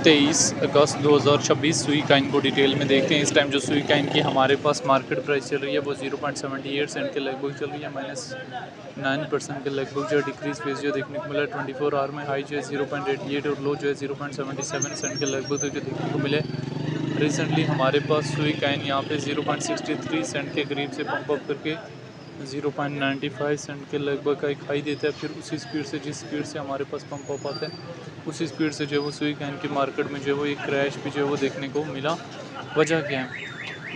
23 अगस्त 2026 सुई काइन को डिटेल में देखते हैं। इस टाइम जो सुई काइन की हमारे पास मार्केट प्राइस चल रही है वो 0.78 सेंट के लगभग चल रही है, -9% के लगभग जो डिक्रीज फेस जो देखने को मिला। 24 आवर में हाई जो है 0.88 और लो जो है 0.77 सेंट के लगभग जो देखने को मिले। रिसेंटली हमारे पास सुई काइन यहाँ पे 0.63 सेंट के करीब से पंप अप करके 0.95 सेंट के लगभग का एक हाई देता है, फिर उसी स्पीड से जिस स्पीड से हमारे पास पंप अप आता है उसी स्पीड से जो है वो सुई काइन की मार्केट में जो है वो एक क्रैश भी जो है वो देखने को मिला। वजह क्या है?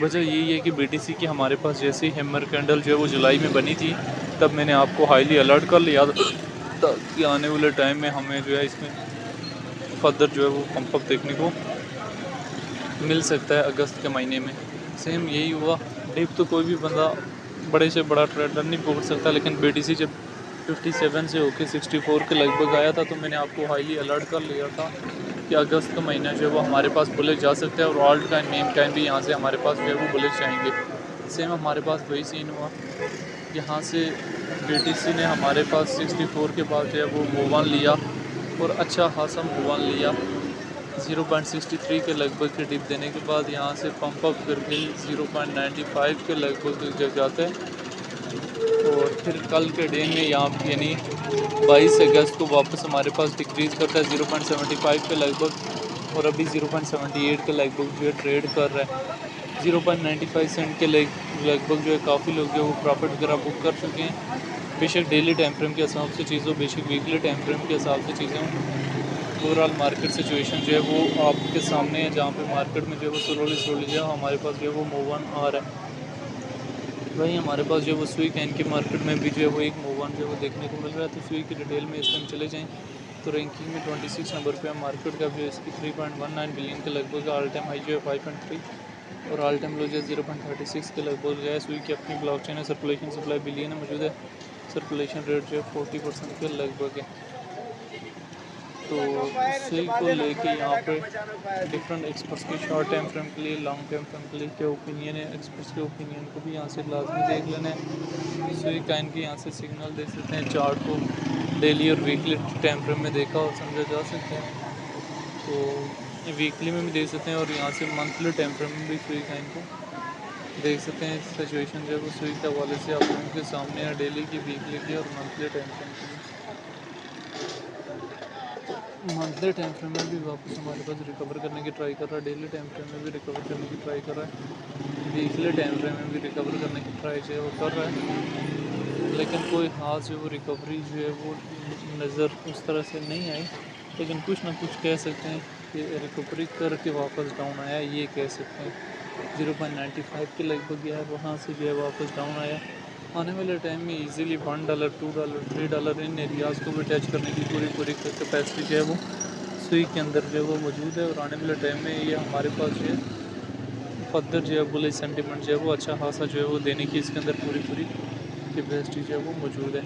वजह यही है कि बीटीसी की हमारे पास जैसे ही हैमर कैंडल जो है वो जुलाई में बनी थी, तब मैंने आपको हाईली अलर्ट कर लिया था कि आने वाले टाइम में हमें जो है इसमें फर्दर जो है वो पंप अप देखने को मिल सकता है अगस्त के महीने में। सेम यही हुआ। डिप तो कोई भी बंदा बड़े से बड़ा ट्रेडर नहीं पकड़ सकता, लेकिन बीटीसी जब 57 से होके 64 के लगभग आया था तो मैंने आपको हाईली अलर्ट कर लिया था कि अगस्त का महीना जो है वो हमारे पास बुलेट जा सकता है और ऑल्ट काइन मेम काइन भी यहाँ से हमारे पास जो है वो बुलेट जाएंगे। सेम हमारे पास वही सीन हुआ। यहाँ से बीटीसी ने हमारे पास 64 के बाद जो है वो मूव ऑन लिया और अच्छा खासा मूव ऑन लिया। 0.63 के लगभग के डिप देने के बाद यहाँ से पंप अप करके 0.95 के लगभग जब जाता है और फिर कल के डे में यहाँ यानी 22 अगस्त को वापस हमारे पास डिक्रीज़ करता है 0.75 के लगभग और अभी 0.78 के लगभग जो है ट्रेड कर रहा है। 0.95 सेंट के लगभग जो है काफ़ी लोग जो है वो प्रॉफिट वगैरह बुक कर चुके हैं। बेशक डेली टाइम फ्रेम के हिसाब से चीज़ों, बेशक वीकली टाइम फ्रेम के हिसाब से चीज़ें। ओवरऑल मार्केट सिचुएशन जो है वो आपके सामने है, जहाँ पे मार्केट में जो है वो स्लोली जो हमारे पास जो है वो मूव ऑन आ रहा है। वहीं हमारे पास जो है वो सुई कैन की मार्केट में भी जो है वो एक मूव ऑन जो है वो देखने को मिल रहा है। तो सुई की डिटेल में इस टाइम चले जाएँ तो रैंकिंग में 26 नंबर पे है। मार्केट का जो है इसकी 3.19 बिलियन के लगभग ऑल टाइम हाई जो है 5.3 और ऑल टाइम लो जो है 0.36 के लगभग जो है। सुई की अपनी ब्लॉकचेन है, सर्कुलेशन सप्लाई बिलियन है मौजूद है, सर्कुलेशन रेट जो है 40% के लगभग है। तो सुई को लेके यहाँ पे डिफरेंट एक्सपर्ट्स के शॉर्ट टाइम फ्रेम के लिए, लॉन्ग टाइम फ्रेम के लिए क्या ओपिनियन है, एक्सपर्ट्स के ओपिनियन को भी यहाँ से लाजमी देख लेना है। सुई काइन के यहाँ से सिग्नल दे सकते हैं, चार्ट को डेली और वीकली टाइम फ्रेम में देखा और समझा जा सकता है, तो वीकली में भी देख सकते हैं और यहाँ से मंथली टाइम फ्रेम में भी सुई काइन को देख सकते हैं। सिचुएशन जो है वो सुई के हवाले से आप लोगों के सामने है, डेली की, वीकली की और मंथली टाइम फ्रेम की। मंथली टाइम फ्रेम में भी वापस हमारे पास रिकवर करने की ट्राई कर रहा है, डेली टाइम फ्रेम में भी रिकवर करने की ट्राई कर रहा है, वीकली टाइम फ्रेम में भी रिकवर करने की ट्राई जो है वो कर रहा है, लेकिन कोई खास जो वो रिकवरी जो है वो नज़र उस तरह से नहीं आई। लेकिन कुछ ना कुछ कह सकते हैं कि रिकवरी करके वापस डाउन आया, ये कह सकते हैं। 0.95 के लगभग गया है, वहाँ से जो है वापस डाउन आया। आने वाले टाइम में इजीली $1, $2, $3 इन एरियाज़ को भी टच करने की पूरी कैपेसिटी जो है वो सुई के अंदर जो है वो मौजूद है और आने वाले टाइम में ये हमारे पास जो है फर्दर जो है बुलिश सेंटीमेंट जो है वो अच्छा खासा जो है वो देने की इसके अंदर पूरी कैपेसिटी जो है वो मौजूद है।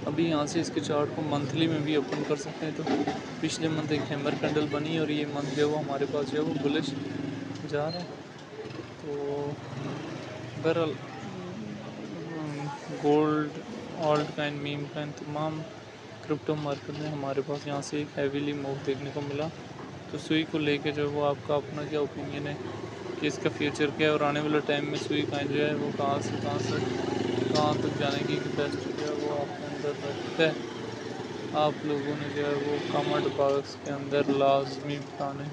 अभी यहाँ से इसके चार्ट को मंथली में भी ओपन कर सकते हैं, तो पिछले मंथ एक हैमर कैंडल बनी और ये मंथ जो है वो हमारे पास जो है वो बुलिश जा रहा है। तो बहरहाल gold, altcoin, meme coin, तमाम क्रिप्टो मार्केट में हमारे पास यहाँ से एक हैवीली मूव देखने को मिला। तो सुई को लेके जो है वो आपका अपना क्या ओपिनियन है कि इसका फ्यूचर क्या है और आने वाले टाइम में सुई काइन जो है वो कहाँ तक जाने की कैपेसिटी जो है वो आपके अंदर रखता है। आप लोगों ने जो है वो कमेंट बॉक्स के अंदर लाजमी बताना है।